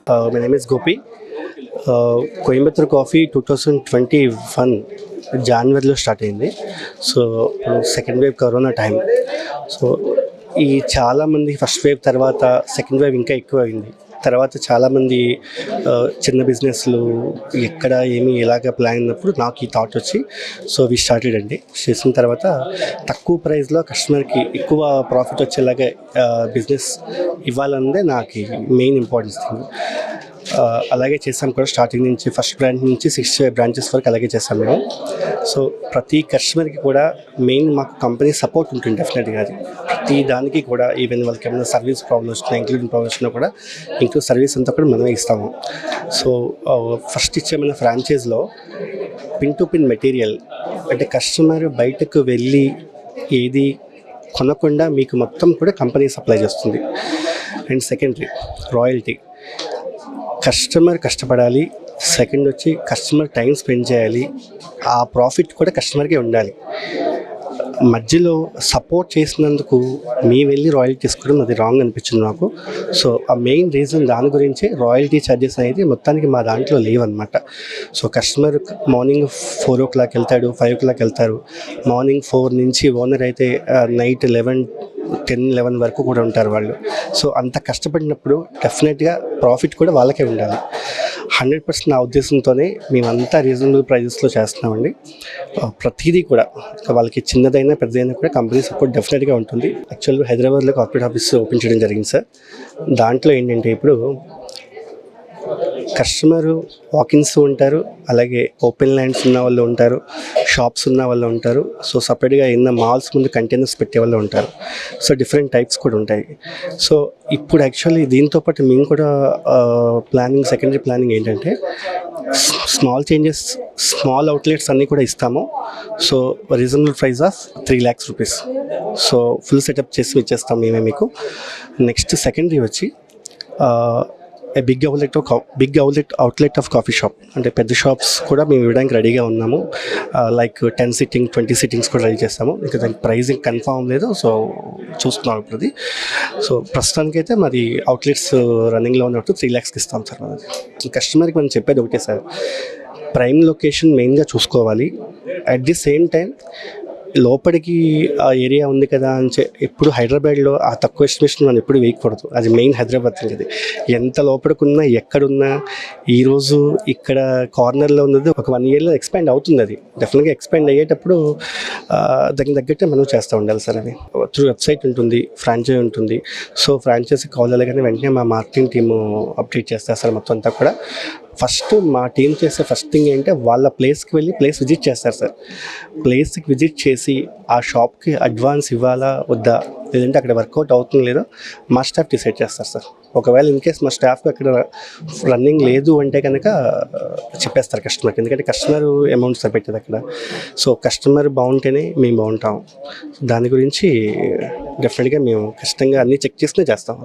My name is Gopi. Coimbatore coffee 2021 జనవరిలో start అయింది. So second wave corona time. So ఈ చాలామంది first wave తర్వాత సెకండ్ వేవ్ ఇంకా ఎక్కువ అయింది. తర్వాత చాలామంది చిన్న బిజినెస్లు ఎక్కడ ఏమి ఎలాగ ప్లాన్ అయినప్పుడు నాకు ఈ థాట్ వచ్చి సో వి స్టార్టెడ్ అండి. చేసిన తర్వాత తక్కువ ప్రైస్లో కస్టమర్కి ఎక్కువ ప్రాఫిట్ వచ్చేలాగా బిజినెస్ ఇవ్వాలన్నదే నాకు మెయిన్ ఇంపార్టెన్స్ థింగ్. అలాగే చేసాం కూడా. స్టార్టింగ్ నుంచి ఫస్ట్ బ్రాంచ్ నుంచి 65 బ్రాంచెస్ వరకు అలాగే చేస్తాం మేము. సో ప్రతి కస్టమర్కి కూడా మెయిన్ మాకు కంపెనీ సపోర్ట్ ఉంటుంది డెఫినెట్గా. అది ప్రతి దానికి కూడా ఈవెన్ వాళ్ళకి ఏమైనా సర్వీస్ ప్రాబ్లమ్స్ వచ్చినా ఇంక్లూడింగ్ ప్రాబ్లమ్స్ వచ్చినా కూడా ఇంక్లూడ్ సర్వీస్ అంతా కూడా మనమే ఇస్తాము. సో ఫస్ట్ ఇచ్చే మన ఫ్రాంచైజ్లో పిన్ టు పిన్ మెటీరియల్ అంటే కస్టమర్ బయటకు వెళ్ళి ఏది కొనకుండా మీకు మొత్తం కూడా కంపెనీ సప్లై చేస్తుంది. And secondary royalty. కస్టమర్ కష్టపడాలి, సెకండ్ వచ్చి కస్టమర్ టైం స్పెండ్ చేయాలి, ఆ ప్రాఫిట్ కూడా కస్టమర్కే ఉండాలి. మధ్యలో సపోర్ట్ చేసినందుకు మీ వెళ్ళి రాయల్టీ తీసుకోవడం అది రాంగ్ అనిపించింది నాకు. సో ఆ మెయిన్ రీజన్ దాని గురించి రాయల్టీ ఛార్జెస్ అనేది మొత్తానికి మా దాంట్లో లేవన్నమాట. సో కస్టమర్ మార్నింగ్ 4 o'clock వెళ్తాడు, 5 o'clock వెళ్తారు. మార్నింగ్ 4 నుంచి ఓనర్ అయితే నైట్ 10-11 వరకు కూడా ఉంటారు వాళ్ళు. సో అంత కష్టపడినప్పుడు డెఫినెట్గా ప్రాఫిట్ కూడా వాళ్ళకే ఉండాలి. 100% నా ఉద్దేశంతోనే మేమంతా రీజనబుల్ ప్రైజెస్లో చేస్తున్నామండి. ప్రతిదీ కూడా వాళ్ళకి చిన్నదైనా పెద్దదైనా కూడా కంపెనీ సపోర్ట్ డెఫినెట్గా ఉంటుంది. యాక్చువల్గా హైదరాబాద్లో కార్పొరేట్ ఆఫీస్ ఓపెన్ చేయడం జరిగింది సార్. దాంట్లో ఏంటంటే ఇప్పుడు కస్టమరు వాకిన్స్ ఉంటారు, అలాగే ఓపెన్ ల్యాండ్స్ ఉన్న వాళ్ళు ఉంటారు, షాప్స్ ఉన్న వాళ్ళు ఉంటారు. సో సపరేట్గా ఎన్న మాల్స్ ముందు కంటైనర్స్ పెట్టే వాళ్ళు ఉంటారు. సో డిఫరెంట్ టైప్స్ కూడా ఉంటాయి. సో ఇప్పుడు యాక్చువల్లీ దీంతోపాటు మేము కూడా ప్లానింగ్ సెకండరీ ప్లానింగ్ ఏంటంటే స్మాల్ చేంజెస్, స్మాల్ అవుట్లెట్స్ అన్నీ కూడా ఇస్తాము. So reasonable price of 3 lakhs rupees. So full setup చేసి ఇచ్చేస్తాం మేమే మీకు. నెక్స్ట్ సెకండరీ వచ్చి big outlet of coffee shop. అంటే పెద్ద షాప్స్ కూడా మేము ఇవ్వడానికి రెడీగా ఉన్నాము. లైక్ 10 sitting 20 sittings కూడా రెడీ చేస్తాము. ఇంకా దానికి ప్రైజింగ్ కన్ఫామ్ లేదు. సో చూస్తున్నాం ఇప్పుడు అది. సో ప్రస్తుతానికైతే మాది అవుట్లెట్స్ రన్నింగ్లో ఉన్నట్టు 3 lakhsకి ఇస్తాం సార్. మనది కస్టమర్కి మనం చెప్పేది ఒకటే సార్, ప్రైమ్ లొకేషన్ మెయిన్గా చూసుకోవాలి. అట్ ది సేమ్ టైం లోపలికి ఆ ఏరియా ఉంది కదా అని ఎప్పుడు హైదరాబాద్లో ఆ తక్కువ ఎస్టిమేషన్ మనం ఎప్పుడు వేయకూడదు. అది మెయిన్ హైదరాబాద్ థింగ్. అది ఎంత లోపలికున్నా ఎక్కడున్నా ఈరోజు ఇక్కడ కార్నర్లో ఉన్నది ఒక 1 yearలో ఎక్స్పాండ్ అవుతుంది. అది డెఫినెట్గా ఎక్స్పాండ్ అయ్యేటప్పుడు దానికి తగ్గట్టే మనం చేస్తూ ఉండాలి సార్. అది త్రూ వెబ్సైట్ ఉంటుంది, ఫ్రాంచైజీ ఉంటుంది. సో ఫ్రాంచైజీ కాల్ అయ్యగానే వెంటనే మా మార్కెటింగ్ టీము అప్డేట్ చేస్తారు సార్ మొత్తం అంతా కూడా. ఫస్ట్ మా టీం చేసే ఫస్ట్ థింగ్ ఏంటంటే వాళ్ళ ప్లేస్కి వెళ్ళి ప్లేస్ విజిట్ చేస్తారు సార్. ప్లేస్కి విజిట్ చేసి ఆ షాప్కి అడ్వాన్స్ ఇవ్వాలా వద్దా, లేదంటే అక్కడ వర్కౌట్ అవుతుందో లేదో మా స్టాఫ్ డిసైడ్ చేస్తారు సార్. ఒకవేళ ఇన్కేస్ మా స్టాఫ్కి అక్కడ రన్నింగ్ లేదు అంటే కనుక చెప్పేస్తారు కస్టమర్కి. ఎందుకంటే కస్టమర్ అమౌంట్ సరిపెట్టేది అక్కడ. సో కస్టమర్ బాగుంటేనే మేము బాగుంటాం. దాని గురించి డెఫినెట్గా మేము ఖచ్చితంగా అన్నీ చెక్ చేసుకునే చేస్తాం.